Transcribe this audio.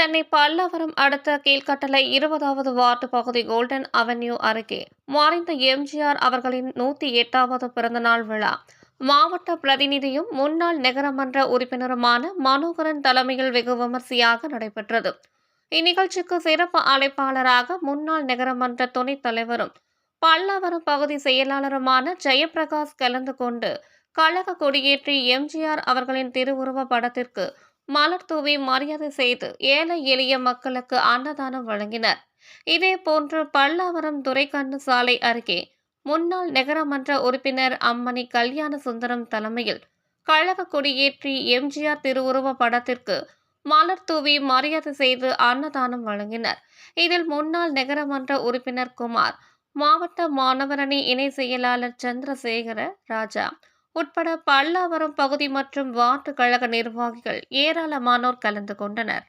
சென்னை பல்லாவரம் அடுத்த கீழ்கட்டளை 20வது வார்டு பகுதி golden avenue அருகே மறைந்த எம்ஜிஆர் அவர்களின் 108வது பிறந்தநாள் விழா மாவட்ட பிரதிநிதியும் முன்னாள் நகரமன்ற உறுப்பினருமான மனோகரன் தலைமையில் வெகு விமர்சையாக நடைபெற்றது. இந்நிகழ்ச்சிக்கு சிறப்பு அழைப்பாளராக முன்னாள் நகரமன்ற துணைத் தலைவரும் பல்லாவரம் பகுதி செயலாளருமான ஜெயபிரகாஷ் கலந்து கொண்டு கழக கொடியேற்றி எம்ஜிஆர் அவர்களின் திருவுருவ படத்திற்கு மலர் தூவி மரியாதை செய்து ஏழை எளிய மக்களுக்கு அன்னதானம் வழங்கினர். இதேபோன்று பல்லாவரம் துரைக்கண்ணு சாலை அருகே முன்னாள் நகரமன்ற உறுப்பினர் அம்மணி கல்யாண சுந்தரம் தலைமையில் கழக கொடியேற்றி எம்ஜிஆர் திருவுருவ படத்திற்கு மலர் தூவி மரியாதை செய்து அன்னதானம் வழங்கினர். இதில் முன்னாள் நகரமன்ற உறுப்பினர் குமார், மாவட்ட மாணவரணி இணை செயலாளர் சந்திரசேகர ராஜா உட்பட பல்லாவரம் பகுதி மற்றும் வார்டு கழக நிர்வாகிகள் ஏராளமானோர் கலந்து கொண்டனர்.